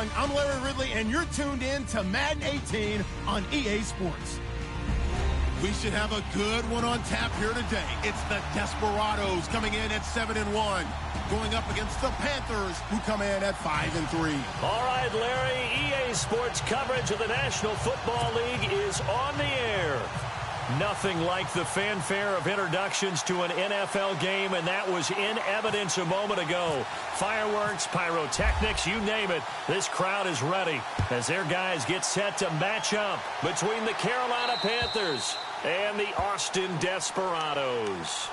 Young. I'm Larry Ridley, and you're tuned in to Madden 18 on EA Sports. We should have a good one on tap here today. It's the Desperados coming in at 7-1, going up against the Panthers, who come in at 5-3. All right, Larry, EA Sports coverage of the National Football League is on the air. Nothing like the fanfare of introductions to an NFL game, and that was in evidence a moment ago. Fireworks, pyrotechnics, you name it. This crowd is ready as their guys get set to match up between the Carolina Panthers and the Austin Desperados.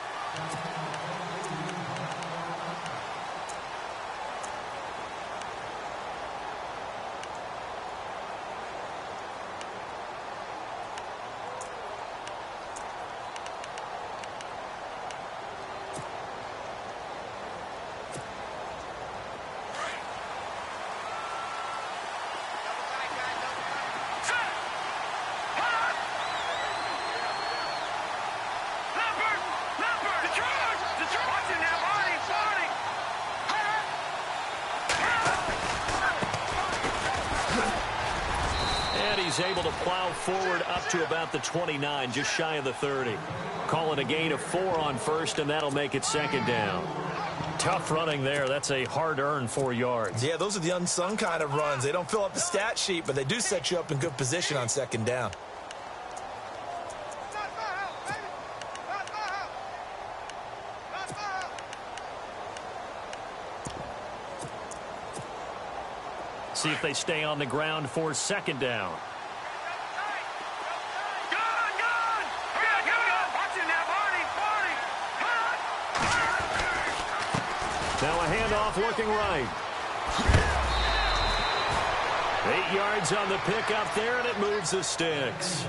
He's able to plow forward up to about the 29, just shy of the 30. Call it a gain of 4 on first, and that'll make it second down. Tough running there. That's a hard-earned 4 yards. Yeah, those are the unsung kind of runs. They don't fill up the stat sheet, but they do set you up in good position on second down. See if they stay on the ground for second down. Now a handoff looking right. 8 yards on the pickup there, and it moves the sticks.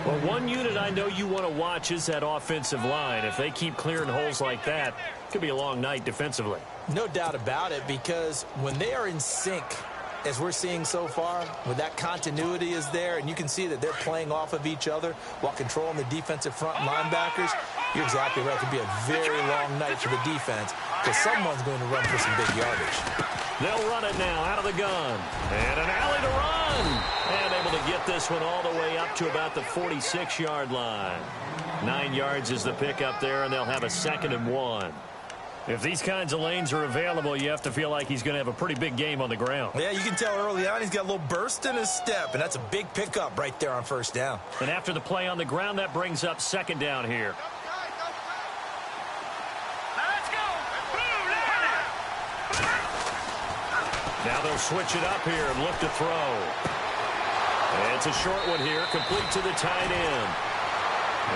Well, one unit I know you want to watch is that offensive line. If they keep clearing holes like that, it could be a long night defensively. No doubt about it, because when they are in sync, as we're seeing so far, when that continuity is there, and you can see that they're playing off of each other while controlling the defensive front linebackers, you're exactly right. It could be a very long night for the defense because someone's going to run for some big yardage. They'll run it now out of the gun. And an alley to run. And able to get this one all the way up to about the 46-yard line. 9 yards is the pickup there, and they'll have a 2nd and 1. If these kinds of lanes are available, you have to feel like he's going to have a pretty big game on the ground. Yeah, you can tell early on he's got a little burst in his step, and that's a big pickup right there on first down. And after the play on the ground, that brings up second down here. Now they'll switch it up here and look to throw. And it's a short one here, complete to the tight end.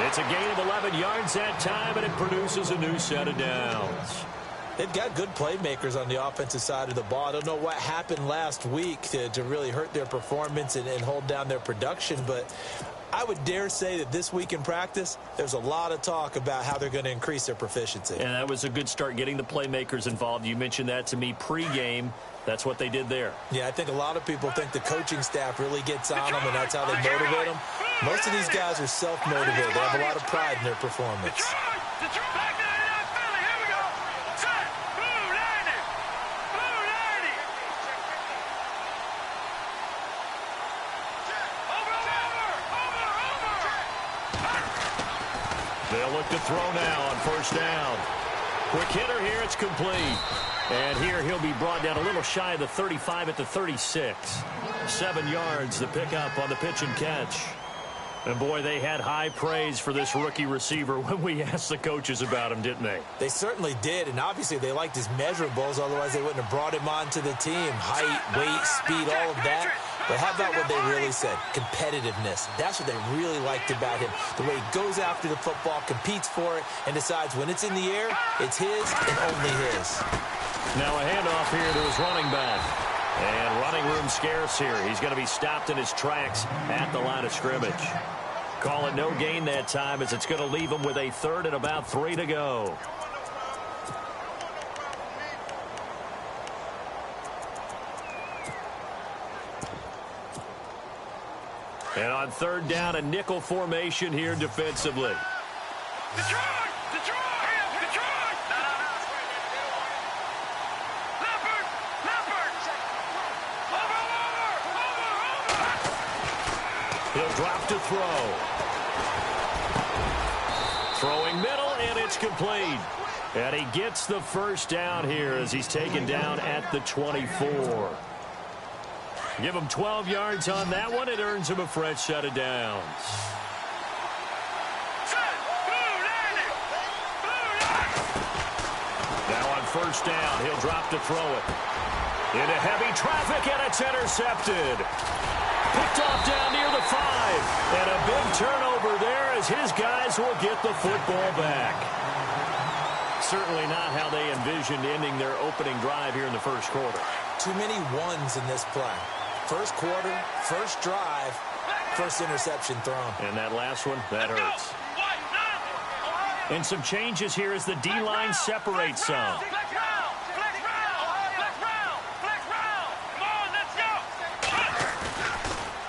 It's a gain of 11 yards that time, and it produces a new set of downs. They've got good playmakers on the offensive side of the ball. I don't know what happened last week to really hurt their performance and hold down their production, but I would dare say that this week in practice, there's a lot of talk about how they're going to increase their proficiency. And that was a good start, getting the playmakers involved. You mentioned that to me pregame. That's what they did there. Yeah, I think a lot of people think the coaching staff really gets on them, and that's how they motivate them. Most of these guys are self-motivated. They have a lot of pride in their performance. They'll look to throw now on first down. Quick hitter here, it's complete. And here he'll be brought down a little shy of the 35 at the 36. 7 yards, the pickup on the pitch and catch. And, boy, they had high praise for this rookie receiver when we asked the coaches about him, didn't they? They certainly did, and obviously they liked his measurables. Otherwise, they wouldn't have brought him onto the team. Height, weight, speed, all of that. But how about what they really said? Competitiveness. That's what they really liked about him. The way he goes after the football, competes for it, and decides when it's in the air, it's his and only his. Now a handoff here to his running back. And running room scarce here. He's going to be stopped in his tracks at the line of scrimmage. Call it no gain that time, as it's going to leave him with a 3rd and about 3 to go. And on 3rd down, a nickel formation here defensively. He'll drop to throw. Throwing middle, and it's complete. And he gets the first down here as he's taken down at the 24. Give him 12 yards on that one. It earns him a fresh set of downs. Now on first down, he'll drop to throw it. Into heavy traffic, and it's intercepted. Picked off down near the 5. And a big turnover there as his guys will get the football back. Certainly not how they envisioned ending their opening drive here in the first quarter. Too many ones in this play. First quarter, first drive, first interception thrown. And that last one, that hurts. And some changes here as the D-line separates some.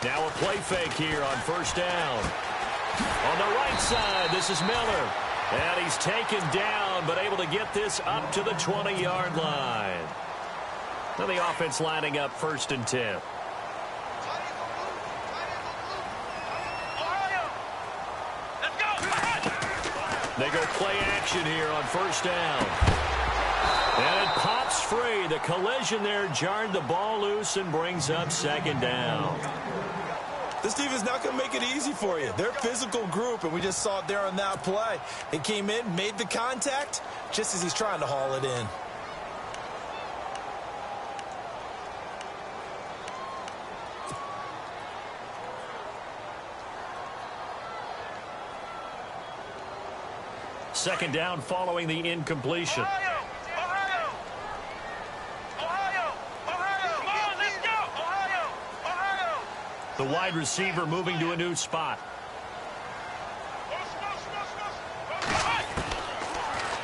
Now a play fake here on first down. On the right side, this is Miller. And he's taken down, but able to get this up to the 20-yard line. Now the offense lining up 1st and 10. They go play action here on first down. And it pops free. The collision there jarred the ball loose and brings up 2nd down. This team is not going to make it easy for you. They're a physical group, and we just saw it there on that play. He came in, made the contact, just as he's trying to haul it in. Second down following the incompletion. The wide receiver moving to a new spot.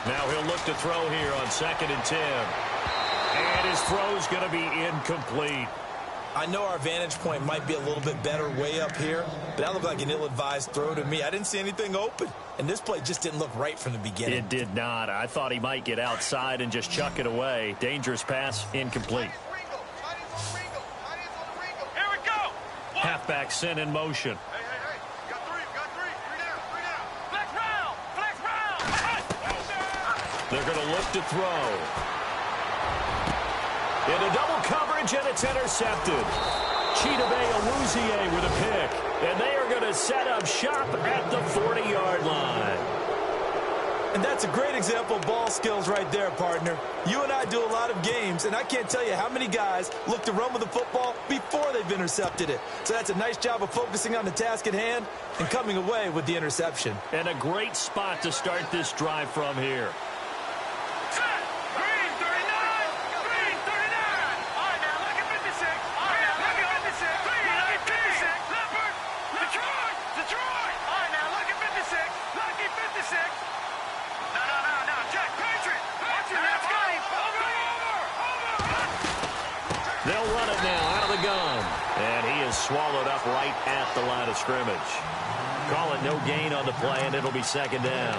Now he'll look to throw here on 2nd and 10. And his throw's going to be incomplete. I know our vantage point might be a little bit better way up here, but that looked like an ill-advised throw to me. I didn't see anything open, and this play just didn't look right from the beginning. It did not. I thought he might get outside and just chuck it away. Dangerous pass, incomplete. Halfback sent in motion. Hey. Got three down. Flex round. They're going to look to throw. Into double coverage, and it's intercepted. Chidobe Awuzie with a pick. And they are going to set up shop at the 40-yard line. And that's a great example of ball skills right there, partner. You and I do a lot of games, and I can't tell you how many guys look to run with the football before they've intercepted it. So that's a nice job of focusing on the task at hand and coming away with the interception. And a great spot to start this drive from here. They'll run it now out of the gun. And he is swallowed up right at the line of scrimmage. Call it no gain on the play, and it'll be 2nd down.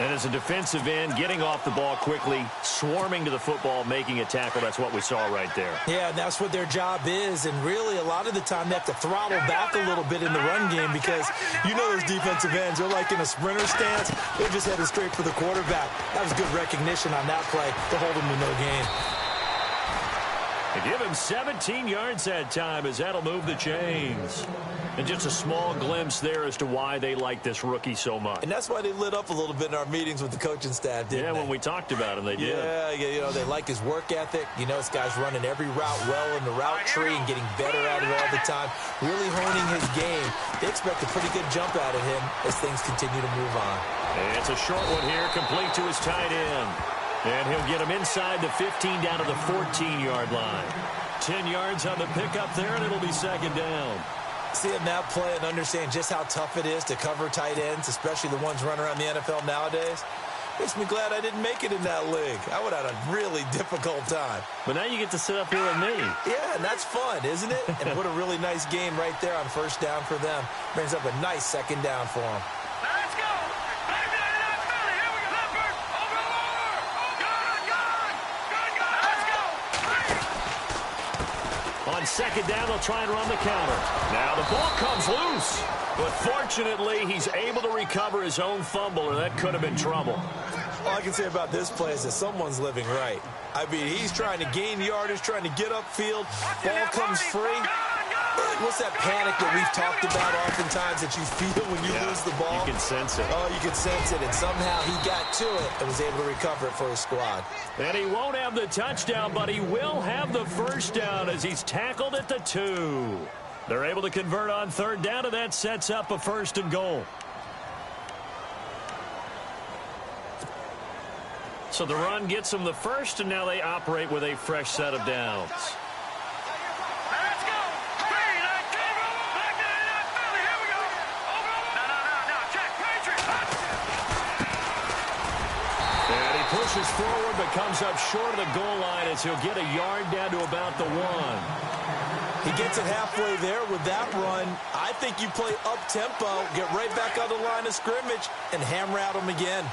And as a defensive end, getting off the ball quickly, swarming to the football, making a tackle, that's what we saw right there. Yeah, and that's what their job is. And really, a lot of the time, they have to throttle back a little bit in the run game because you know those defensive ends, they're like in a sprinter stance. They're just headed straight for the quarterback. That was good recognition on that play to hold them to no gain. They give him 17 yards that time as that'll move the chains. And just a small glimpse there as to why they like this rookie so much. And that's why they lit up a little bit in our meetings with the coaching staff, didn't they? Yeah, when we talked about him, they did. Yeah, you know, they like his work ethic. You know, this guy's running every route well in the route tree and getting better at it all the time, really honing his game. They expect a pretty good jump out of him as things continue to move on. And it's a short one here, complete to his tight end. And he'll get him inside the 15 down to the 14-yard line. 10 yards on the pickup there, and it'll be 2nd down. Seeing that play and understand just how tough it is to cover tight ends, especially the ones running around the NFL nowadays, makes me glad I didn't make it in that league. I would have had a really difficult time. But now you get to sit up here with me. Yeah, and that's fun, isn't it? And put a really nice game right there on first down for them. Brings up a nice 2nd down for them. Let's go. Here we go. Leopard. Over. Gun. Let's go. On On second down, they'll try and run the counter. Now the ball comes loose. But fortunately, he's able to recover his own fumble, or that could have been trouble. All I can say about this play is that someone's living right. I mean, he's trying to gain yardage, trying to get upfield. Ball comes free. What's that panic that we've talked about oftentimes that you feel when you lose the ball? You can sense it. Oh, you can sense it. And somehow he got to it and was able to recover it for his squad. And he won't have the touchdown, but he will have the first down as he's tackled at the 2. They're able to convert on third down, and that sets up a 1st and goal. So the run gets them the first, and now they operate with a fresh set of downs. Let's go. Green, I came over. Back to the Philly. Here we go. Over. No. Check. Patriot. And he pushes forward, but comes up short of the goal line as he'll get a yard down to about the 1. He gets it halfway there with that run. I think you play up-tempo, get right back on the line of scrimmage, and hammer out him again.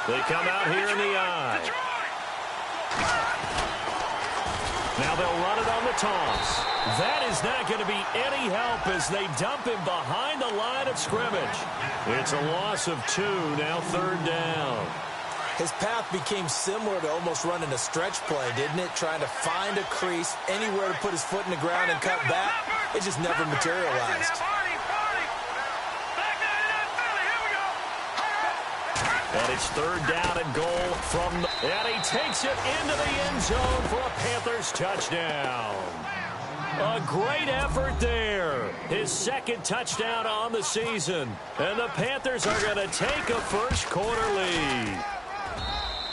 They come out here in the eye. Now they'll run it on the toss. That is not going to be any help as they dump him behind the line of scrimmage. It's a loss of 2, now third down. His path became similar to almost running a stretch play, didn't it? Trying to find a crease, anywhere to put his foot in the ground and cut back. It just never materialized. And it's third down and goal from the... And he takes it into the end zone for a Panthers touchdown. A great effort there. His second touchdown on the season. And the Panthers are going to take a first-quarter lead.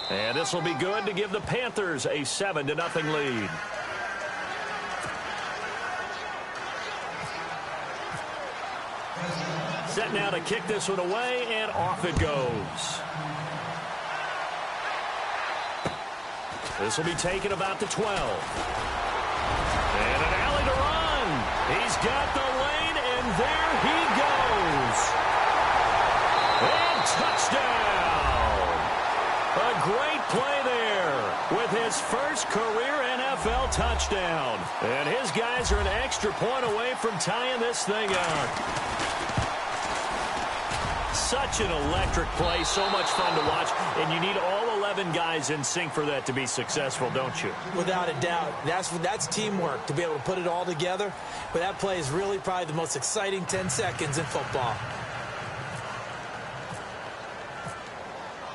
And this will be good to give the Panthers a 7-0 lead. Set now to kick this one away, and off it goes. This will be taken about the 12. And an alley to run. He's got the lane, and there he goes. And touchdown. A great play there with his first career NFL touchdown. And his guys are an extra point away from tying this thing up. Such an electric play, so much fun to watch, and you need all 11 guys in sync for that to be successful, don't you? Without a doubt. That's teamwork, to be able to put it all together. But that play is really probably the most exciting 10 seconds in football.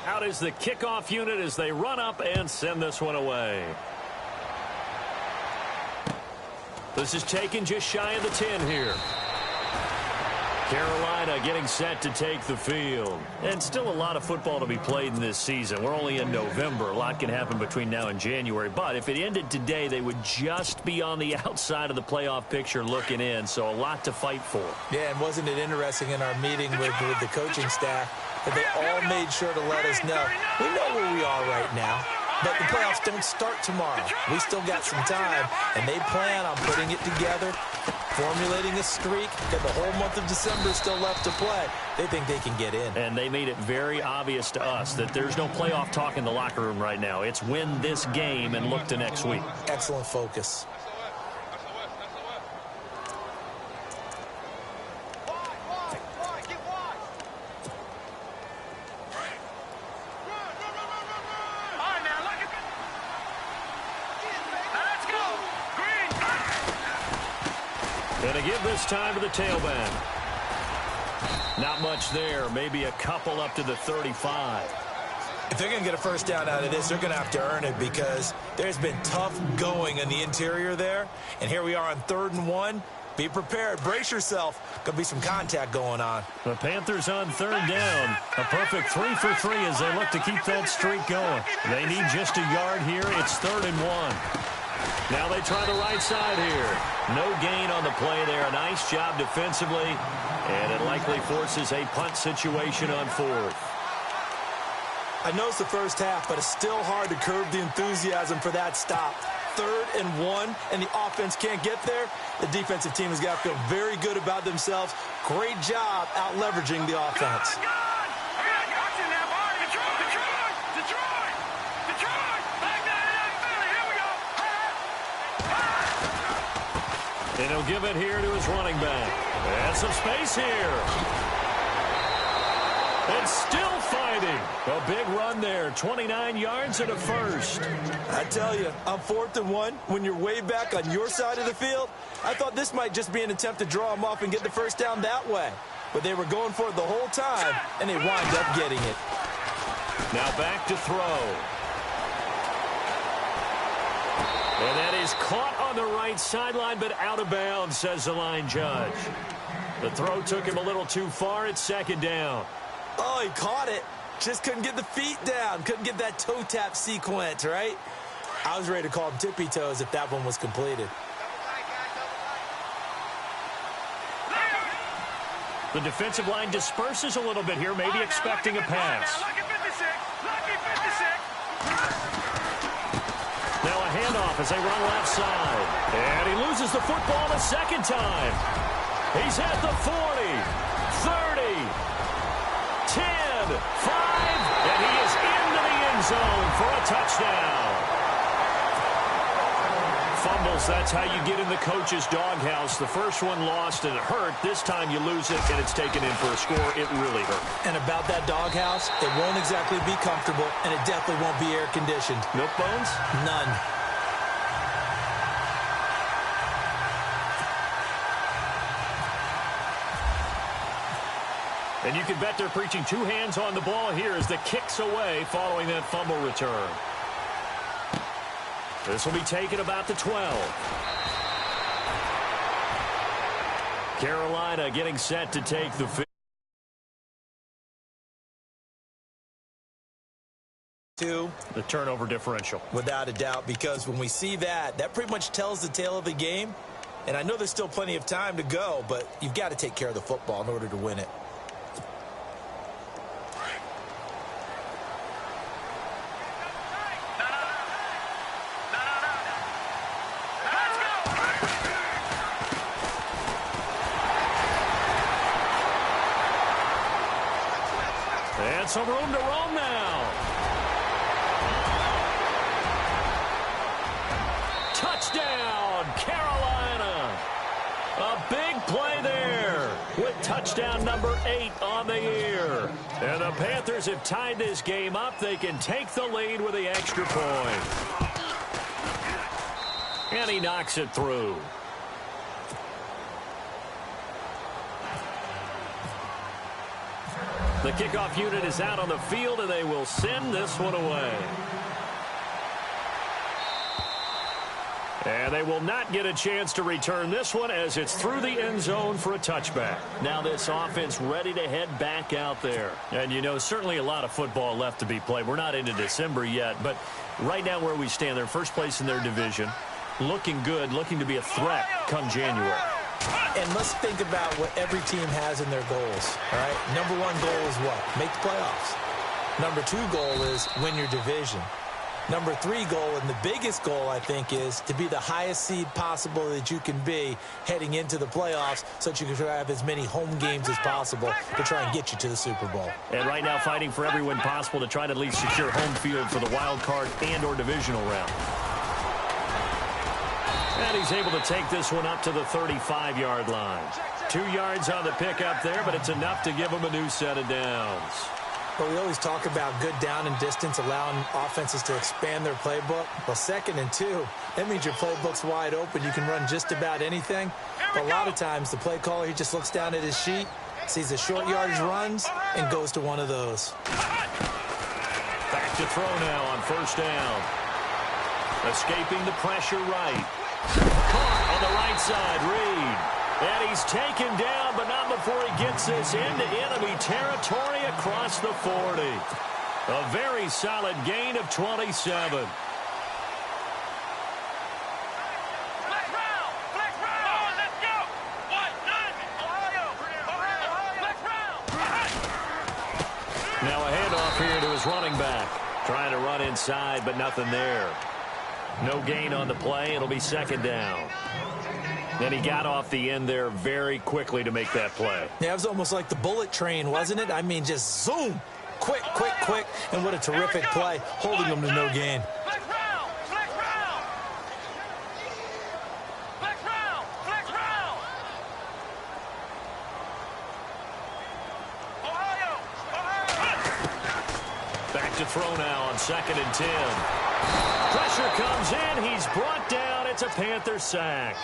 Out is the kickoff unit as they run up and send this one away. This is taken just shy of the 10 here. Carolina getting set to take the field. And still a lot of football to be played in this season. We're only in November. A lot can happen between now and January. But if it ended today, they would just be on the outside of the playoff picture looking in. So a lot to fight for. Yeah, and wasn't it interesting in our meeting with the coaching staff that they all made sure to let us know, we know where we are right now. But the playoffs don't start tomorrow. We still got some time, and they plan on putting it together, formulating a streak, got the whole month of December still left to play. They think they can get in. And they made it very obvious to us that there's no playoff talk in the locker room right now. It's win this game and look to next week. Excellent focus. And to give this time to the tailback. Not much there. Maybe a couple up to the 35. If they're going to get a first down out of this, they're going to have to earn it because there's been tough going in the interior there. And here we are on 3rd and 1. Be prepared. Brace yourself. Going to be some contact going on. The Panthers on 3rd down. A perfect 3 for 3 as they look to keep that streak going. They need just a yard here. It's 3rd and 1. Now they try the right side here. No gain on the play there. A nice job defensively. And it likely forces a punt situation on 4th. I know it's the first half, but it's still hard to curb the enthusiasm for that stop. 3rd and 1, and the offense can't get there. The defensive team has got to feel very good about themselves. Great job out leveraging the offense. And he'll give it here to his running back. And some space here. And still fighting. A big run there. 29 yards and a first. I tell you, on 4th and 1, when you're way back on your side of the field, I thought this might just be an attempt to draw him off and get the first down that way. But they were going for it the whole time, and they wind up getting it. Now back to throw. And that is caught on the right sideline, but out of bounds, says the line judge. The throw took him a little too far. It's 2nd down. Oh, he caught it. Just couldn't get the feet down. Couldn't get that toe tap sequence, right? I was ready to call him tippy toes if that one was completed. The defensive line disperses a little bit here, maybe expecting a pass. Now a handoff as they run left side. And he loses the football the 2nd time. He's at the 40, 30, 10, 5, and he is into the end zone for a touchdown. Fumbles, that's how you get in the coach's doghouse. The first one lost and it hurt. This time you lose it and it's taken in for a score. It really hurt. And about that doghouse, it won't exactly be comfortable, and it definitely won't be air-conditioned. Milk bones? None. And you can bet they're preaching 2 hands on the ball here as the kick's away following that fumble return. This will be taken about the 12. Carolina getting set to take the field. The turnover differential. Without a doubt, because when we see that, that pretty much tells the tale of the game. And I know there's still plenty of time to go, but you've got to take care of the football in order to win it. And some room to roam now. Touchdown, Carolina. A big play there with touchdown number 8 on the year. And the Panthers have tied this game up. They can take the lead with the extra point. And he knocks it through. The kickoff unit is out on the field, and they will send this one away. And they will not get a chance to return this one as it's through the end zone for a touchback. Now this offense ready to head back out there. And, you know, certainly a lot of football left to be played. We're not into December yet, but right now where we stand, they're first place in their division. Looking good, looking to be a threat come January. And let's think about what every team has in their goals, all right? Number 1 goal is what? Make the playoffs. Number 2 goal is win your division. Number 3 goal, and the biggest goal, I think, is to be the highest seed possible that you can be heading into the playoffs so that you can have as many home games as possible to try and get you to the Super Bowl. And right now fighting for every win possible to try to at least secure home field for the wild card and or divisional round. And he's able to take this one up to the 35-yard line. 2 yards on the pickup there, but it's enough to give him a new set of downs. But we always talk about good down and distance, allowing offenses to expand their playbook. Well, 2nd and 2, that means your playbook's wide open. You can run just about anything. But a lot of times, the play caller, he just looks down at his sheet, sees the short yardage runs, and goes to one of those. Back to throw now on 1st down. Escaping the pressure right. Caught on the right side, Reed. And he's taken down, but not before he gets this into enemy territory across the 40. A very solid gain of 27. Now a handoff here to his running back. Trying to run inside, but nothing there. No gain on the play. It'll be 2nd down. And he got off the end there very quickly to make that play. Yeah, it was almost like the bullet train, wasn't it? I mean, just zoom. Quick, quick, quick. And what a terrific play, holding him to no gain. to throw now on 2nd and 10. Pressure comes in. He's brought down. It's a Panther sack.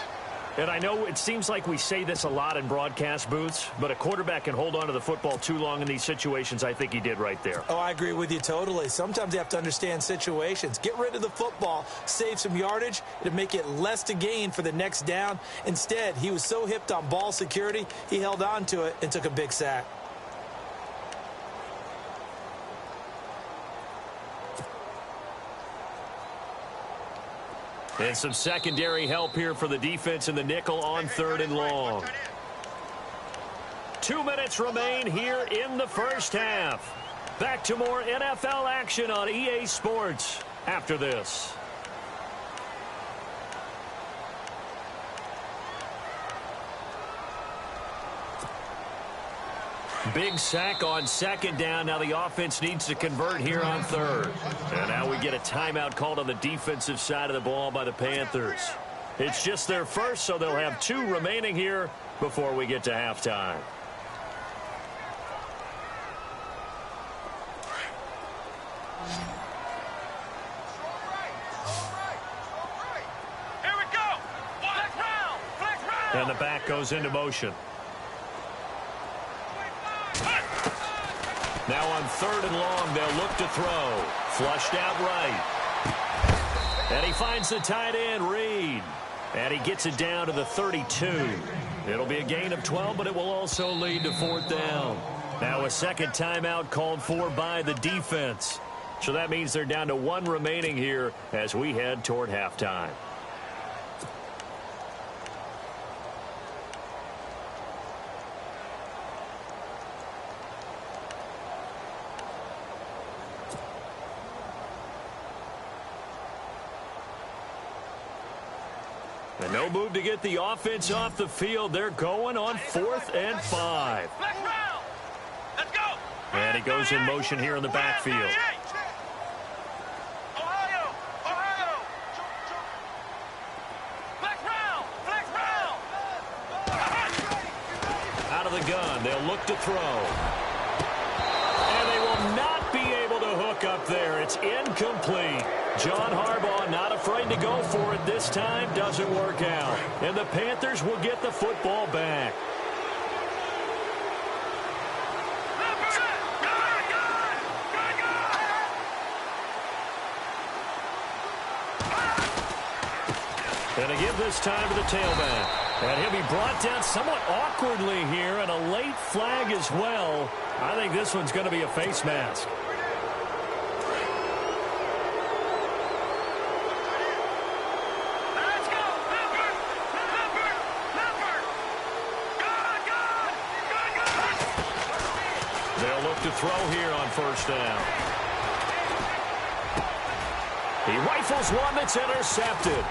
And I know it seems like we say this a lot in broadcast booths, but a quarterback can hold on to the football too long in these situations. I think he did right there. Oh, I agree with you totally. Sometimes you have to understand situations. Get rid of the football, save some yardage. It'll make it less to gain for the next down. Instead, he was so hipped on ball security, he held on to it and took a big sack. And some secondary help here for the defense in the nickel on 3rd and long. 2 minutes remain here in the first half. Back to more NFL action on EA Sports after this. Big sack on 2nd down. Now the offense needs to convert here on 3rd. And now we get a timeout called on the defensive side of the ball by the Panthers. It's just their first, so they'll have 2 remaining here before we get to halftime. Here we go. Flex round. Flex round. And the back goes into motion. Now on 3rd and long, they'll look to throw. Flushed out right. And he finds the tight end, Reed. And he gets it down to the 32. It'll be a gain of 12, but it will also lead to 4th down. Now a second timeout called for by the defense. So that means they're down to 1 remaining here as we head toward halftime. And no move to get the offense off the field. They're going on 4th and 5. Let's go. And he goes in motion here in the backfield. Ohio. Flex round. Out of the gun, they'll look to throw. And they will not be able to hook up there. It's incomplete. John Harbaugh not afraid to go for it this time. Doesn't work out. And the Panthers will get the football back. And they give this time to the tailback. And he'll be brought down somewhat awkwardly here, and a late flag as well. I think this one's going to be a face mask. They'll look to throw here on 1st down. He rifles one that's intercepted.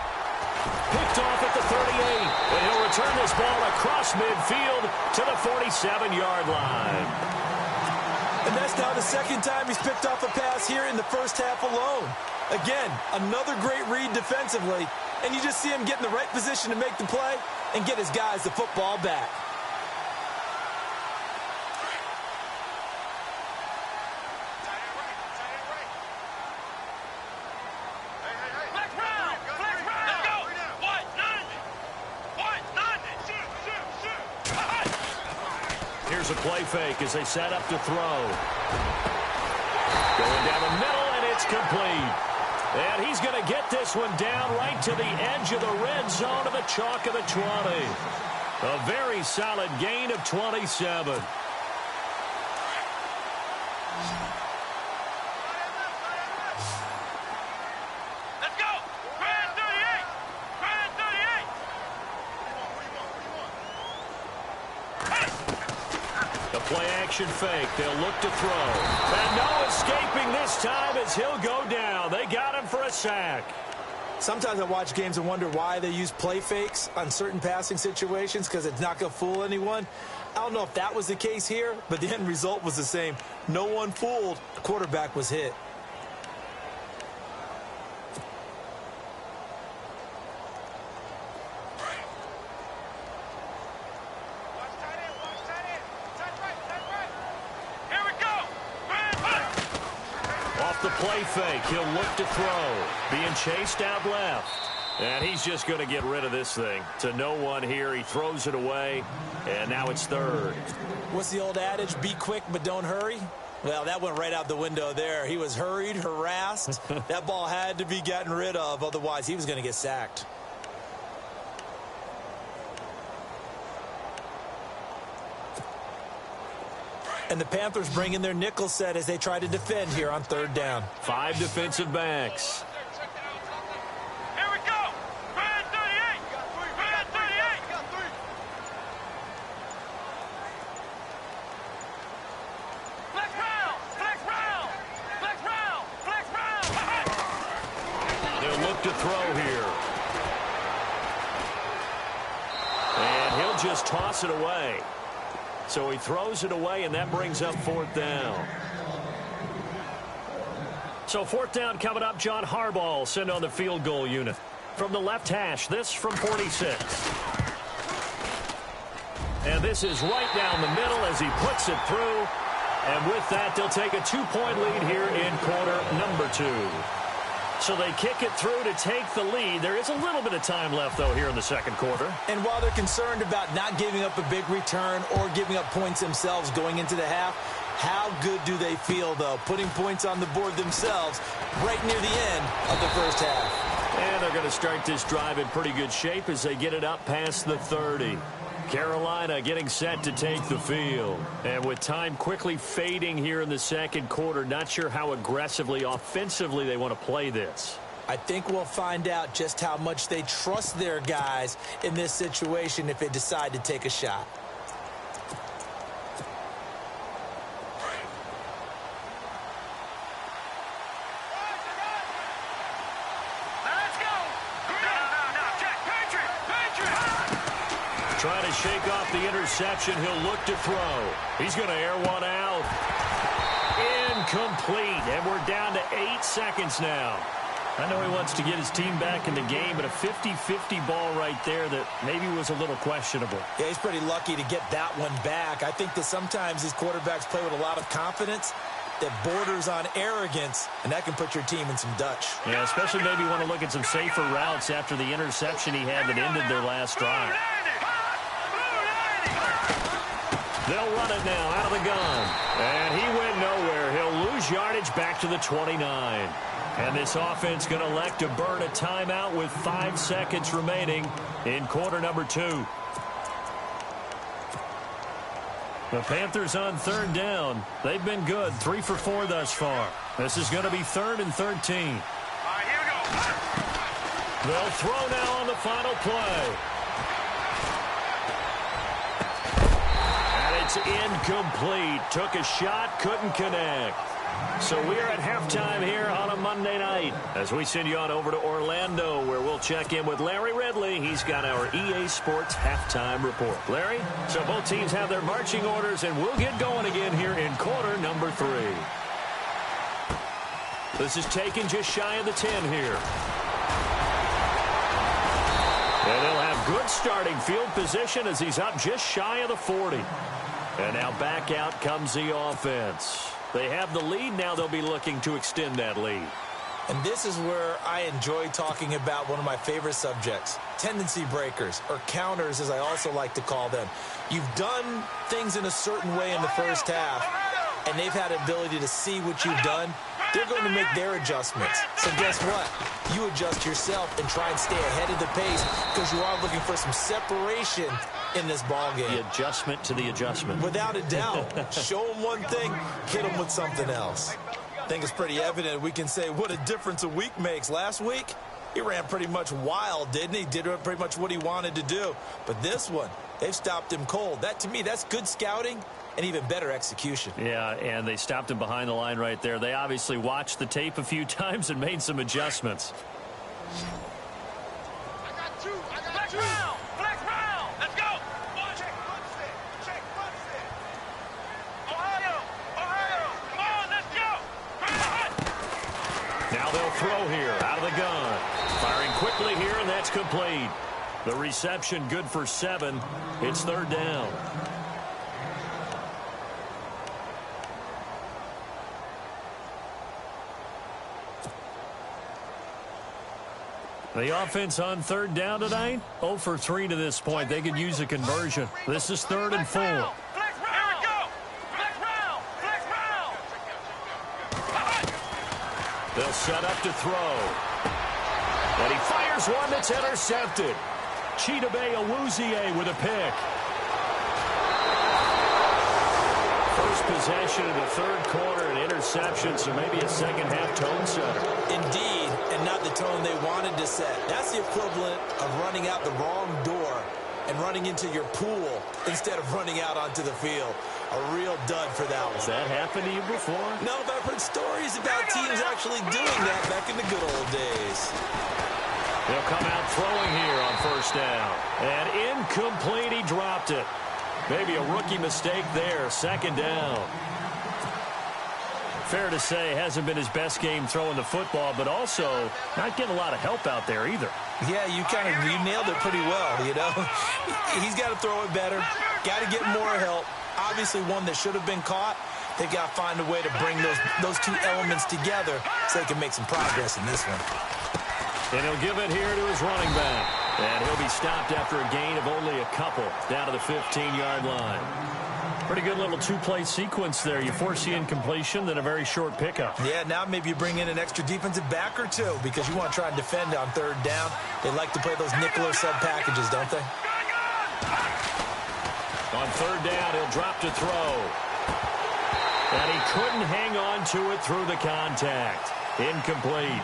Picked off at the 38. And he'll return this ball across midfield to the 47-yard line. And that's now the 2nd time he's picked off a pass here in the first half alone. Again, another great read defensively. And you just see him get in the right position to make the play and get his guys the football back. Here's a play fake as they set up to throw. Going down the middle, and it's complete. And he's going to get this one down right to the edge of the red zone of the chalk of the 20. A very solid gain of 27. Play-action fake. They'll look to throw. And no escaping this time as he'll go down. They got him for a sack. Sometimes I watch games and wonder why they use play fakes on certain passing situations because it's not going to fool anyone. I don't know if that was the case here, but the end result was the same. No one fooled. The quarterback was hit. the play fake. He'll look to throw. Being chased out left. And he's just going to get rid of this thing. To no one here. He throws it away. And now it's third. What's the old adage? Be quick, but don't hurry. Well, that went right out the window there. He was hurried, harassed. That ball had to be gotten rid of. Otherwise, he was going to get sacked. And the Panthers bring in their nickel set as they try to defend here on third down. 5 defensive backs. Here we go. Red 38. Red 38. Flex round. Flex round. Flex round. Flex round. They'll look to throw here. And he'll just toss it away. So he throws it away, and that brings up fourth down. So fourth down coming up. John Harbaugh sent on the field goal unit. From the left hash, this from 46. And this is right down the middle as he puts it through. And with that, they'll take a 2-point lead here in quarter number 2. So they kick it through to take the lead. There is a little bit of time left, though, here in the second quarter. And while they're concerned about not giving up a big return or giving up points themselves going into the half, how good do they feel, though, putting points on the board themselves right near the end of the first half? And they're going to start this drive in pretty good shape as they get it up past the 30. Carolina getting set to take the field. And with time quickly fading here in the second quarter, not sure how aggressively, offensively they want to play this. I think we'll find out just how much they trust their guys in this situation if they decide to take a shot. Trying to shake off the interception. He'll look to throw. He's going to air one out. Incomplete. And we're down to 8 seconds now. I know he wants to get his team back in the game, but a 50-50 ball right there that maybe was a little questionable. Yeah, he's pretty lucky to get that one back. I think that sometimes these quarterbacks play with a lot of confidence that borders on arrogance, and that can put your team in some Dutch. Yeah, especially maybe want to look at some safer routes after the interception he had that ended their last drive. They'll run it now out of the gun. And he went nowhere. He'll lose yardage back to the 29. And this offense going to elect to burn a timeout with 5 seconds remaining in quarter number 2. The Panthers on third down. They've been good. 3 for 4 thus far. This is going to be 3rd and 13. All right, here we go. They'll throw now on the final play. It's incomplete. Took a shot, couldn't connect. So we are at halftime here on a Monday night as we send you on over to Orlando, where we'll check in with Larry Ridley. He's got our EA Sports halftime report. Larry, so both teams have their marching orders, and we'll get going again here in quarter number 3. This is taken just shy of the 10 here. And they'll have good starting field position as he's up just shy of the 40. And now back out comes the offense. They have the lead. Now they'll be looking to extend that lead. And this is where I enjoy talking about one of my favorite subjects, tendency breakers, or counters as I also like to call them. You've done things in a certain way in the first half, and they've had the ability to see what you've done. They're going to make their adjustments. So guess what? You adjust yourself and try and stay ahead of the pace because you are looking for some separation in this ball game. The adjustment to the adjustment. Without a doubt. Show them one thing, hit them with something else. I think it's pretty evident we can say what a difference a week makes. Last week, he ran pretty much wild, didn't he? Did pretty much what he wanted to do. But this one, they've stopped him cold. That, to me, that's good scouting and even better execution. Yeah, and they stopped him behind the line right there. They obviously watched the tape a few times and made some adjustments. I got two. Flex round. Flex round. Let's go. Check one set. Check one set. Ohio. Come on, let's go. Now they'll throw here out of the gun. Firing quickly here, and that's complete. The reception good for 7. It's third down. The offense on third down tonight, 0 for 3 to this point. They could use a conversion. This is 3rd and 4. Here we go. Flex round. Flex round. They'll set up to throw. And he fires one that's intercepted. Chidobe Awuzie with a pick. First possession of the third quarter, an interception, so maybe a second-half tone setter. Indeed, and not the tone they wanted to set. That's the equivalent of running out the wrong door and running into your pool instead of running out onto the field. A real dud for that one. Has that happened to you before? No, but I've heard stories about teams actually doing that back in the good old days. They'll come out throwing here on first down. And incomplete, he dropped it. Maybe a rookie mistake there, second down. Fair to say, hasn't been his best game throwing the football, but also not getting a lot of help out there either. Yeah, you nailed it pretty well, you know. He's got to throw it better, got to get more help. Obviously one that should have been caught. They've got to find a way to bring those two elements together so they can make some progress in this one. And he'll give it here to his running back. And he'll be stopped after a gain of only a couple down to the 15-yard line. Pretty good little two-play sequence there. You force the incompletion, then a very short pickup. Yeah, now maybe you bring in an extra defensive back or two because you want to try and defend on third down. They like to play those nickel or sub packages, don't they? On third down, he'll drop to throw. And he couldn't hang on to it through the contact. Incomplete.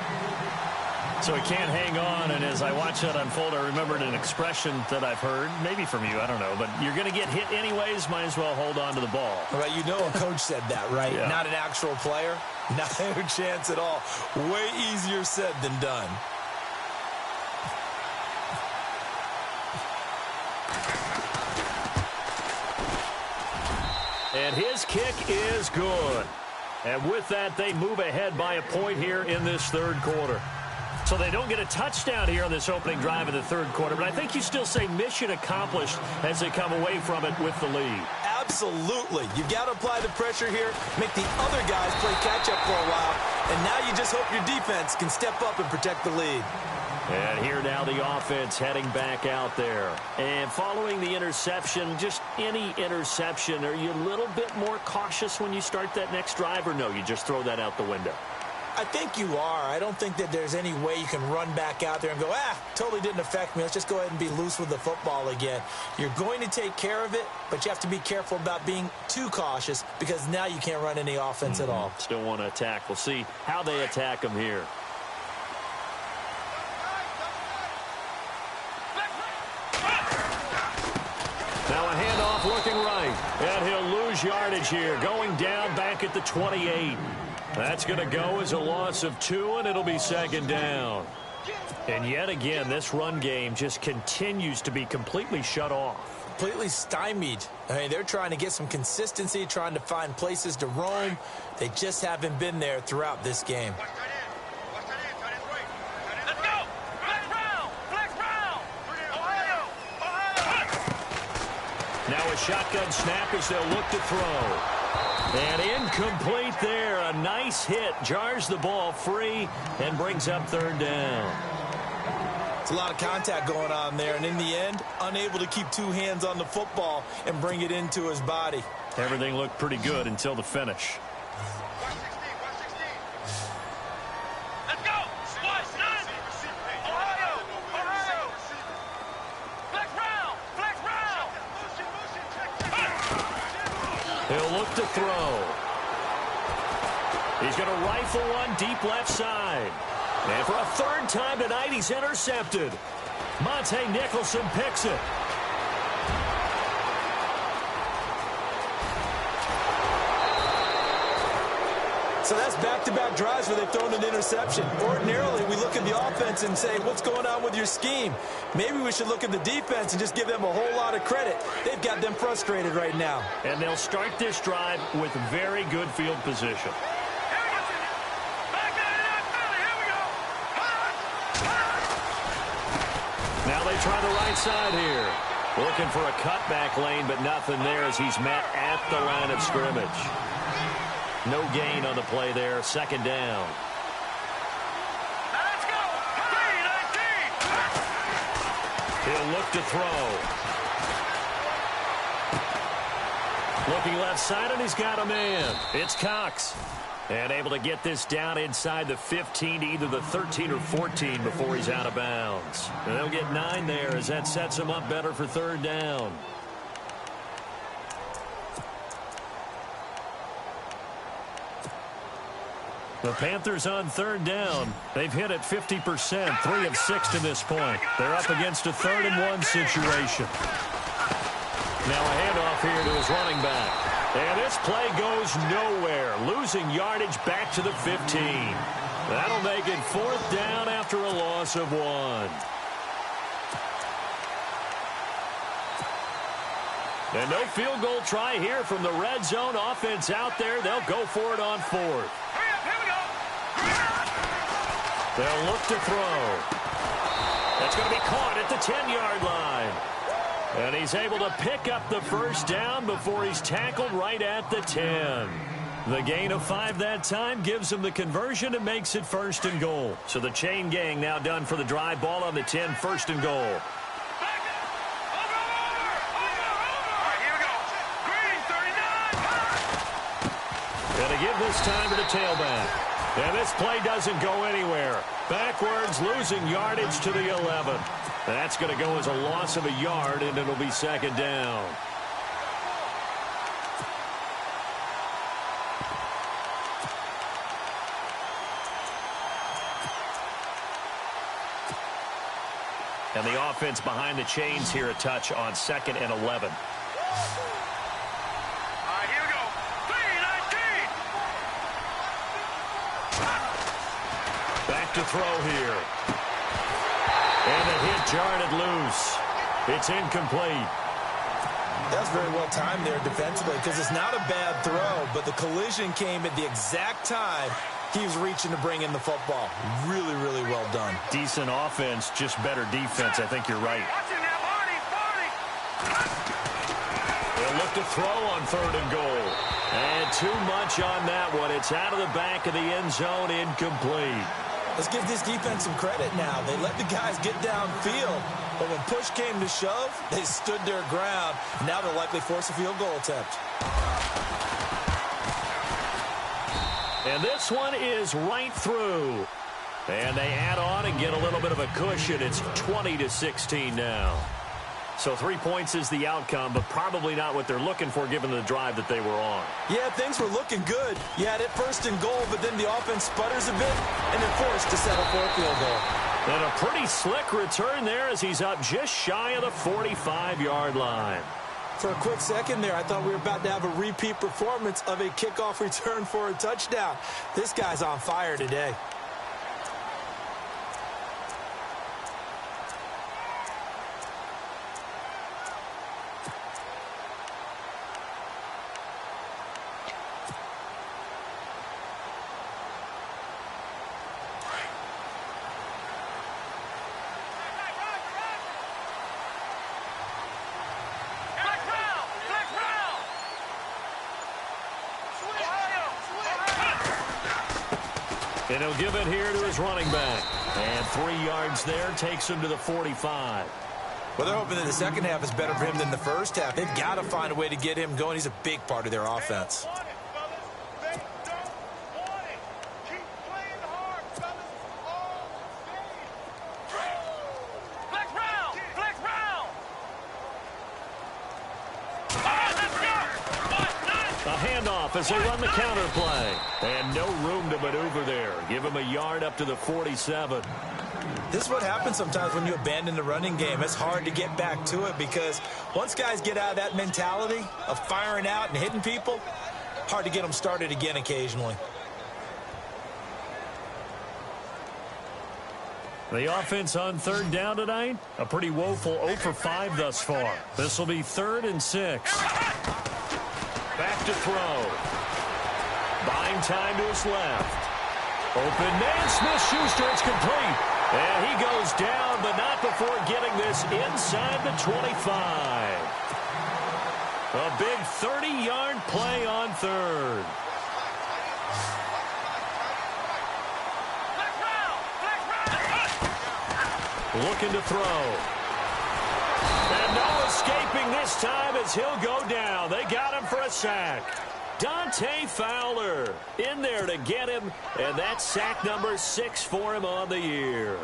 So he can't hang on, and as I watch that unfold, I remembered an expression that I've heard, maybe from you, I don't know, but you're going to get hit anyways, might as well hold on to the ball. Right, you know a coach said that, right? Yeah. Not an actual player. No chance at all. Way easier said than done. And his kick is good. And with that, they move ahead by a point here in this third quarter. So they don't get a touchdown here on this opening drive of the third quarter, but I think you still say mission accomplished as they come away from it with the lead. Absolutely. You've got to apply the pressure here, make the other guys play catch-up for a while, and now you just hope your defense can step up and protect the lead. And here now the offense heading back out there. And following the interception, just any interception, are you a little bit more cautious when you start that next drive, or no, you just throw that out the window? I think you are. I don't think that there's any way you can run back out there and go, totally didn't affect me. Let's just go ahead and be loose with the football again. You're going to take care of it, but you have to be careful about being too cautious because now you can't run any offense at all. Still want to attack. We'll see how they attack them here. Now a handoff looking right, and he'll lose yardage here, going down back at the 28. That's going to go as a loss of 2, and it'll be second down. And yet again, this run game just continues to be completely shut off. Completely stymied. I mean, they're trying to get some consistency, trying to find places to roam. They just haven't been there throughout this game. Let's go. Flex round. Flex round. Ohio. Now a shotgun snap as they'll look to throw. And incomplete there. A nice hit. Jars the ball free and brings up third down. It's a lot of contact going on there, and in the end, unable to keep two hands on the football and bring it into his body. Everything looked pretty good until the finish. Let's go. Squash nine. Ohio. Flex round. Flex round. He'll look to throw. He's going to rifle one deep left side. And for a third time tonight, he's intercepted. Monte Nicholson picks it. So that's back-to-back drives where they've thrown an interception. Ordinarily, we look at the offense and say, what's going on with your scheme? Maybe we should look at the defense and just give them a whole lot of credit. They've got them frustrated right now. And they'll start this drive with very good field position. Now they try the right side here. Looking for a cutback lane, but nothing there as he's met at the line of scrimmage. No gain on the play there. Second down. Let's go. 3-19. He'll look to throw. Looking left side, and he's got a man. It's Cox. And able to get this down inside the 15 to either the 13 or 14 before he's out of bounds. And they'll get 9 there as that sets him up better for third down. The Panthers on third down. They've hit it 50%, 3 of 6 to this point. They're up against a 3rd and 1 situation. Now a handoff here to his running back. And this play goes nowhere, losing yardage back to the 15. That'll make it 4th down after a loss of 1. And no field goal try here from the red zone offense out there. They'll go for it on 4th. They'll look to throw. That's going to be caught at the 10-yard line. And he's able to pick up the first down before he's tackled right at the 10. The gain of 5 that time gives him the conversion and makes it 1st and goal. So the chain gang now done for the drive. Ball on the 10, 1st and goal. And to give this time to the tailback. And this play doesn't go anywhere. Backwards, losing yardage to the 11. That's going to go as a loss of a yard, and it'll be 2nd down. And the offense behind the chains here a touch on 2nd and 11. To throw here. And the hit jarred loose. It's incomplete. That's very well timed there defensively because it's not a bad throw, but the collision came at the exact time he was reaching to bring in the football. Really, really well done. Decent offense, just better defense. I think you're right. They'll look to throw on 3rd and goal. And too much on that one. It's out of the back of the end zone, incomplete. Let's give this defense some credit now. They let the guys get downfield, but when push came to shove, they stood their ground. Now they'll likely force a field goal attempt. And this one is right through. And they add on and get a little bit of a cushion. It's 20-16 now. So 3 points is the outcome, but probably not what they're looking for given the drive that they were on. Yeah, things were looking good. You had it 1st and goal, but then the offense sputters a bit, and they're forced to settle for a field goal. And a pretty slick return there as he's up just shy of the 45-yard line. For a quick second there, I thought we were about to have a repeat performance of a kickoff return for a touchdown. This guy's on fire today. And he'll give it here to his running back. And 3 yards there takes him to the 45. Well, they're hoping that the second half is better for him than the first half. They've got to find a way to get him going. He's a big part of their offense. As they run the counter play. And no room to maneuver there. Give him a yard up to the 47. This is what happens sometimes when you abandon the running game. It's hard to get back to it because once guys get out of that mentality of firing out and hitting people, hard to get them started again occasionally. The offense on 3rd down tonight, a pretty woeful 0 for 5 thus far. This will be 3rd and 6. Back to throw. Buying time to his left. Open man, Smith-Schuster, it's complete. And he goes down, but not before getting this inside the 25. A big 30-yard play on 3rd. Looking to throw. escaping this time as he'll go down. They got him for a sack. Dante Fowler in there to get him, and that's sack number 6 for him on the year.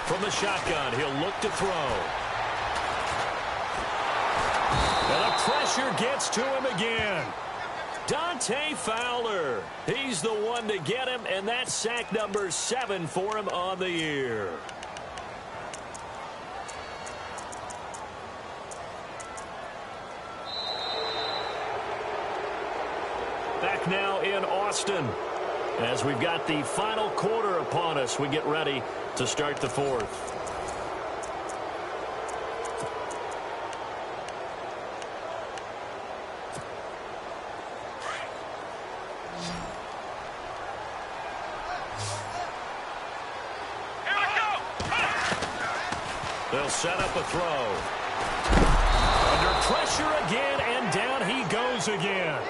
From the shotgun, he'll look to throw. And the pressure gets to him again. Dante Fowler, he's the one to get him, and that's sack number 7 for him on the year. Back now in Austin, as we've got the final quarter upon us, we get ready to start the fourth. They'll set up a throw. Under pressure again, and down he goes again.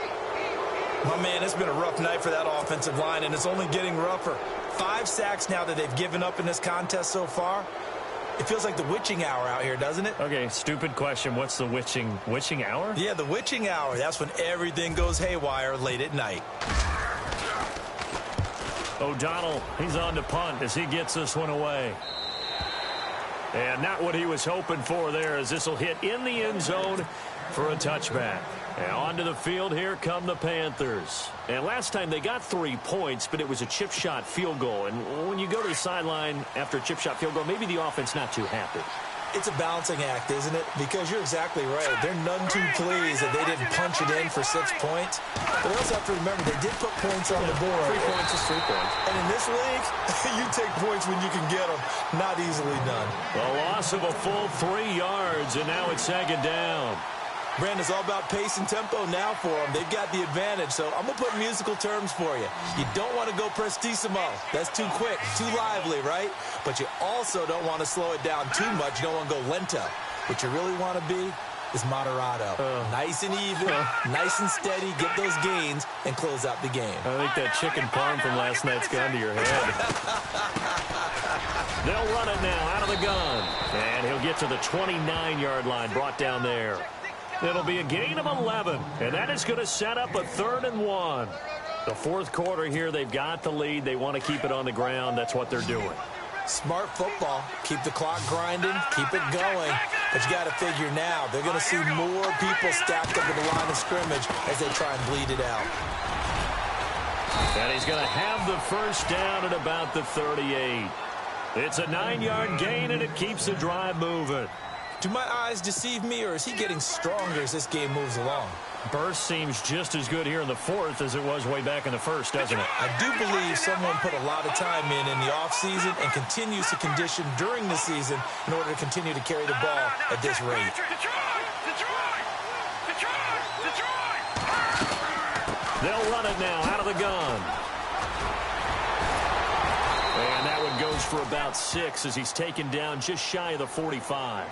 My man, it's been a rough night for that offensive line, and it's only getting rougher. 5 sacks now that they've given up in this contest so far. It feels like the witching hour out here, doesn't it? Okay, stupid question. What's the witching hour? Yeah, the witching hour. That's when everything goes haywire late at night. O'Donnell, he's on to punt as he gets this one away. And not what he was hoping for there, as this will hit in the end zone for a touchback. And onto the field, here come the Panthers. And last time they got 3 points, but it was a chip shot field goal. And when you go to the sideline after a chip shot field goal, maybe the offense not too happy. It's a balancing act, isn't it? Because you're exactly right. They're none too pleased that they didn't punch it in for 6 points. But they also have to remember they did put points on the board. 3 points is 3 points. And in this league, you take points when you can get them. Not easily done. A loss of a full 3 yards, and now it's second down. Brandon, it's all about pace and tempo now for them. They've got the advantage, so I'm going to put musical terms for you. You don't want to go prestissimo. That's too quick, too lively, right? But you also don't want to slow it down too much. You don't want to go lento. What you really want to be is moderato. Nice and even, nice and steady, get those gains, and close out the game. I think that chicken parm from last night's gone to your head. They'll run it now out of the gun. And he'll get to the 29-yard line, brought down there. It'll be a gain of 11, and that is going to set up a 3rd and 1. The fourth quarter here, they've got the lead. They want to keep it on the ground. That's what they're doing. Smart football. Keep the clock grinding. Keep it going. But you got to figure now, they're going to see more people stacked up at the line of scrimmage as they try and bleed it out. And he's going to have the first down at about the 38. It's a 9-yard gain, and it keeps the drive moving. Do my eyes deceive me, or is he getting stronger as this game moves along? Burst seems just as good here in the fourth as it was way back in the first, doesn't it? I do believe someone put a lot of time in the offseason and continues to condition during the season in order to continue to carry the ball at this rate. They'll run it now out of the gun. And that one goes for about 6 as he's taken down just shy of the 45.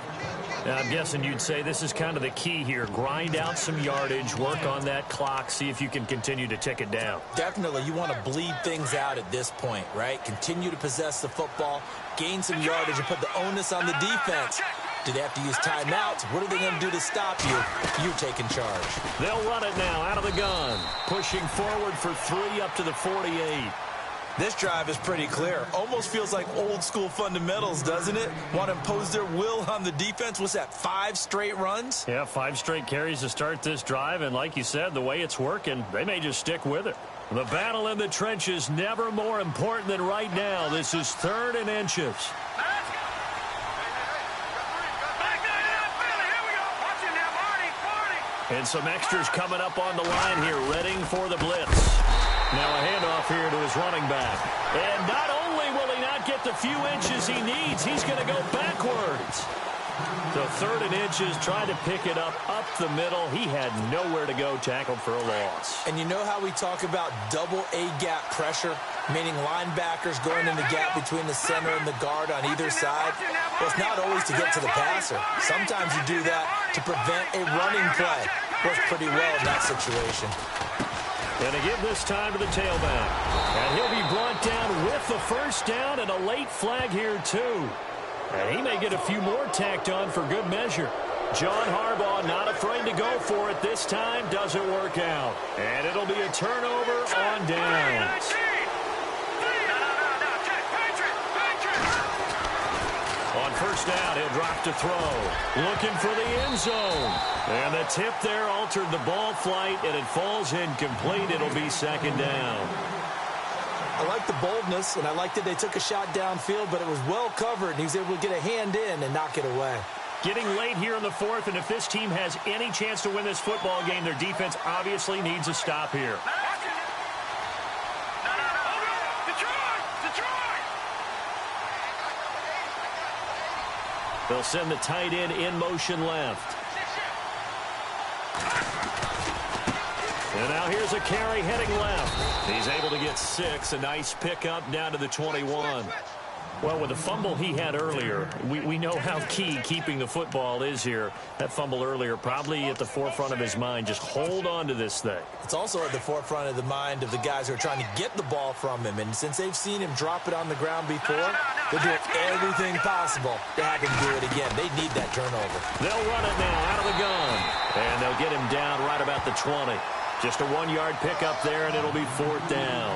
Now, I'm guessing you'd say this is kind of the key here. Grind out some yardage, work on that clock, see if you can continue to tick it down. Definitely. You want to bleed things out at this point, right? Continue to possess the football, gain some yardage, and put the onus on the defense. Do they have to use timeouts? What are they going to do to stop you? You're taking charge. They'll run it now out of the gun. Pushing forward for 3 up to the 48. This drive is pretty clear. Almost feels like old school fundamentals, doesn't it? Want to impose their will on the defense? What's that, 5 straight runs? Yeah, 5 straight carries to start this drive. And like you said, the way it's working, they may just stick with it. The battle in the trenches never more important than right now. This is 3rd and inches. And some extras coming up on the line here, readying for the blitz. Now a handoff here to his running back. And not only will he not get the few inches he needs, he's going to go backwards. So 3rd and inches, trying to pick it up the middle. He had nowhere to go, tackled for a loss. And you know how we talk about double A-gap pressure, meaning linebackers going in the gap between the center and the guard on either side? Well, it's not always to get to the passer. Sometimes you do that to prevent a running play. Works pretty well in that situation. And they give this time to the tailback. And he'll be brought down with the first down and a late flag here, too. And he may get a few more tacked on for good measure. John Harbaugh not afraid to go for it this time. Doesn't work out. And it'll be a turnover on downs. On first down, he'll drop to throw. Looking for the end zone. And the tip there altered the ball flight, and it falls incomplete. It'll be second down. I like the boldness, and I like that they took a shot downfield, but it was well covered, and he was able to get a hand in and knock it away. Getting late here in the fourth, and if this team has any chance to win this football game, their defense obviously needs a stop here. They'll send the tight end in motion left. And now here's a carry heading left. He's able to get 6. A nice pickup down to the 21. Well, with the fumble he had earlier, we know how key keeping the football is here. That fumble earlier probably at the forefront of his mind. Just hold on to this thing. It's also at the forefront of the mind of the guys who are trying to get the ball from him. And since they've seen him drop it on the ground before, they're doing everything possible to have him do it again. They need that turnover. They'll run it now out of the gun. And they'll get him down right about the 20. Just a 1-yard pickup there, and it'll be 4th down.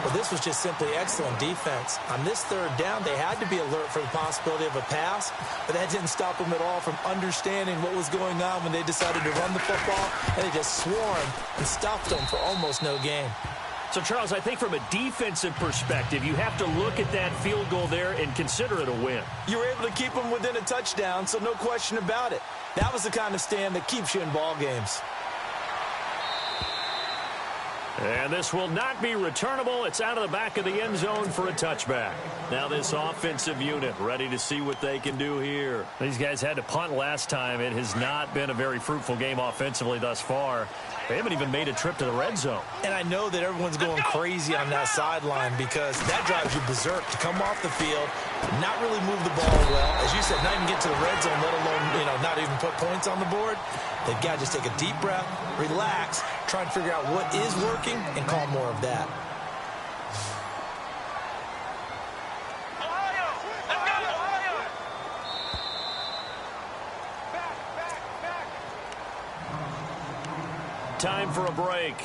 Well, this was just simply excellent defense. On this 3rd down, they had to be alert for the possibility of a pass, but that didn't stop them at all from understanding what was going on when they decided to run the football, and they just swarmed and stopped them for almost no gain. So, Charles, I think from a defensive perspective, you have to look at that field goal there and consider it a win. You were able to keep them within a touchdown, so no question about it. That was the kind of stand that keeps you in ball games. And this will not be returnable. It's out of the back of the end zone for a touchback. Now this offensive unit ready to see what they can do here. These guys had to punt last time. It has not been a very fruitful game offensively thus far. They haven't even made a trip to the red zone. And I know that everyone's going crazy on that sideline because that drives you berserk to come off the field, not really move the ball well. As you said, not even get to the red zone, let alone, not even put points on the board. They've got to just take a deep breath, relax, try and figure out what is working, and call more of that. Time for a break.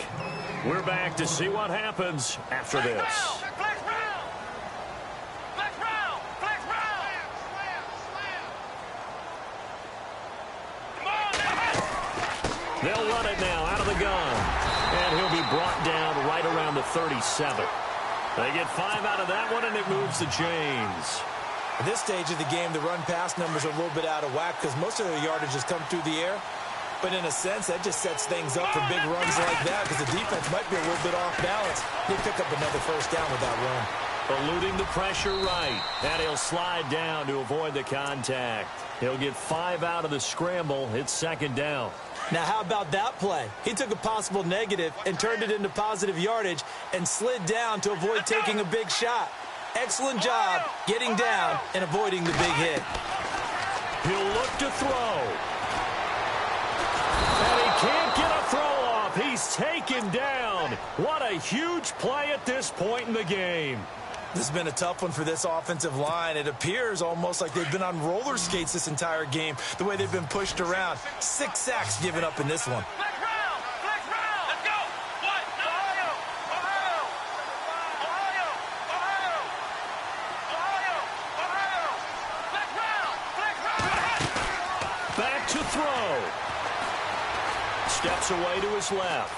We're back to see what happens after this. They'll run it now out of the gun. And he'll be brought down right around the 37. They get 5 out of that one, and it moves the chains. At this stage of the game, the run-pass numbers are a little bit out of whack because most of their yardage has come through the air. But in a sense, that just sets things up for big runs like that because the defense might be a little bit off balance. They pick up another first down with that run. Eluding the pressure right. And he'll slide down to avoid the contact. He'll get 5 out of the scramble. It's second down. Now, how about that play? He took a possible negative and turned it into positive yardage and slid down to avoid taking a big shot. Excellent job getting down and avoiding the big hit. He'll look to throw. And he can't get a throw off. He's taken down. What a huge play at this point in the game. This has been a tough one for this offensive line. It appears almost like they've been on roller skates this entire game, the way they've been pushed around. 6 sacks given up in this one. Back to throw. Steps away to his left.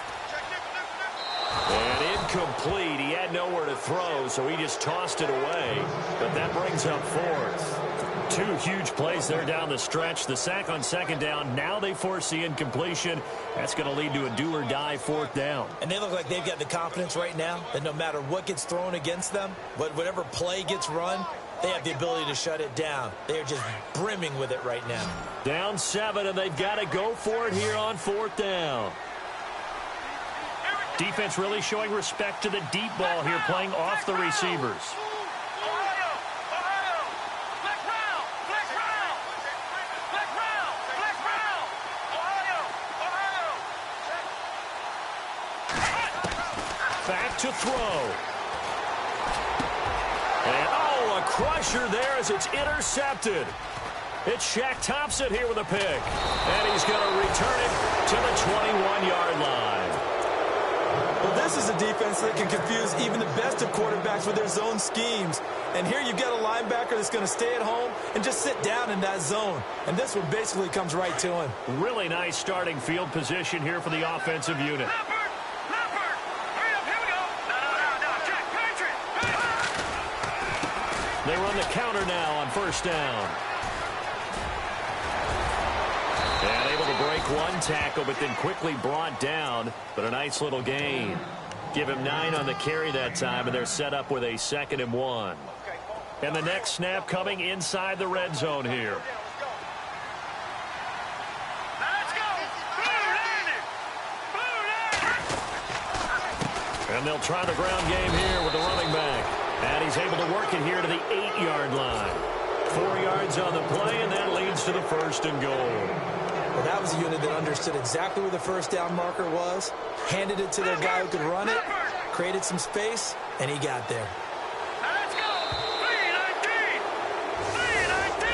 And incomplete. He had nowhere to throw, so he just tossed it away. But that brings up 4th. 2 huge plays there down the stretch. The sack on second down. Now they force the incompletion. That's going to lead to a do-or-die 4th down. And they look like they've got the confidence right now that no matter what gets thrown against them, whatever play gets run, they have the ability to shut it down. They are just brimming with it right now. Down 7, and they've got to go for it here on 4th down. Defense really showing respect to the deep ball here, playing off the receivers. to throw. And, a crusher there as it's intercepted. It's Shaq Thompson here with a pick. And he's going to return it to the 21-yard line. Well, this is a defense that can confuse even the best of quarterbacks with their zone schemes. And here you've got a linebacker that's going to stay at home and just sit down in that zone. And this one basically comes right to him. Really nice starting field position here for the offensive unit. Leopard! Hurry up, here we go! No, Jack, Patrick! They run the counter now on first down. And able to break one tackle, but then quickly brought down. But a nice little gain. Give him 9 on the carry that time, and they're set up with a 2nd and 1. And the next snap coming inside the red zone here. Let's go! And they'll try the ground game here with the running back. And he's able to work it here to the 8-yard line. 4 yards on the play, and that leads to the 1st and goal. Well, that was a unit that understood exactly where the first down marker was, handed it to their guy who could run it, created some space, and he got there. Let's go! 3-19!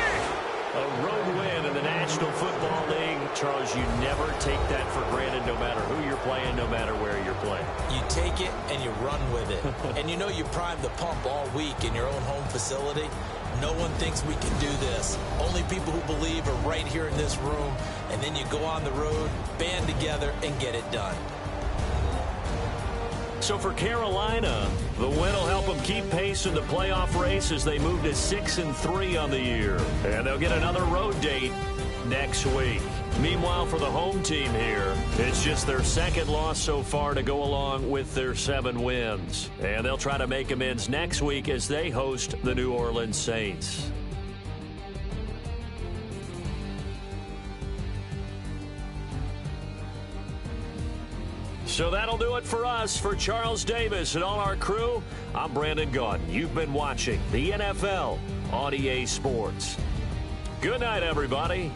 A road win in the National Football League. Charles, you never take that for granted no matter who you're playing, no matter where you're playing. You take it and you run with it. And you know you primed the pump all week in your own home facility. No one thinks we can do this. Only people who believe are right here in this room. And then you go on the road, band together, and get it done. So for Carolina, the win will help them keep pace in the playoff race as they move to 6-3 on the year. And they'll get another road date next week. Meanwhile, for the home team here, it's just their 2nd loss so far to go along with their 7 wins. And they'll try to make amends next week as they host the New Orleans Saints. So that'll do it for us. For Charles Davis and all our crew, I'm Brandon Gaudin. You've been watching the NFL on EA Sports. Good night, everybody.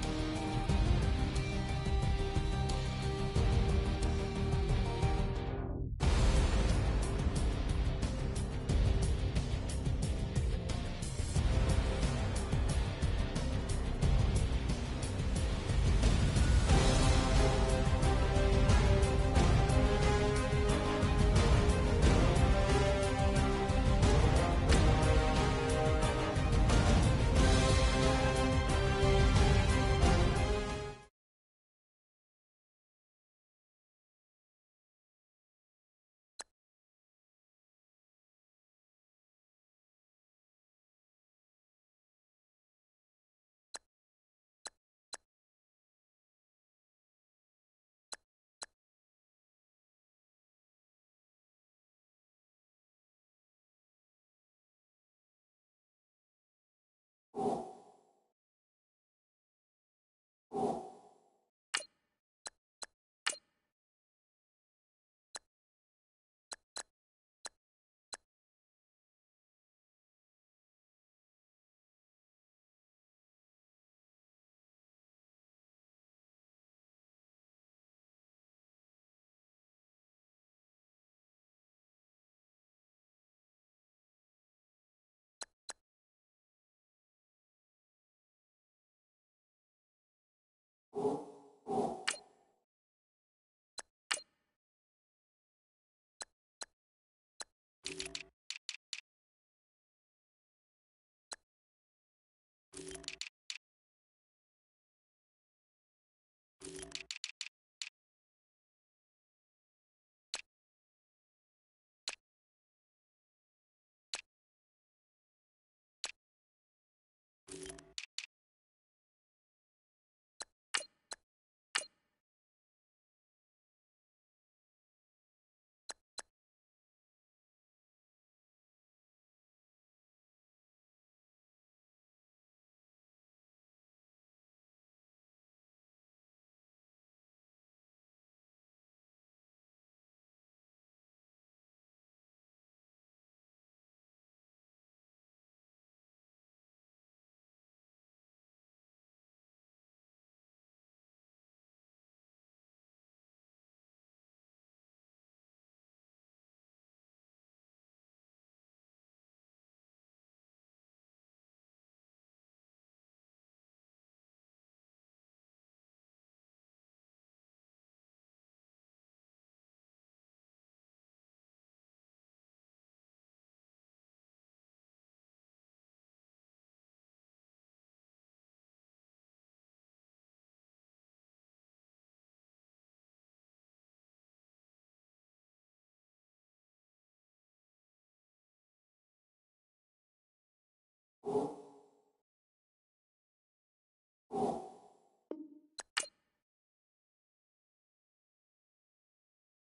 you.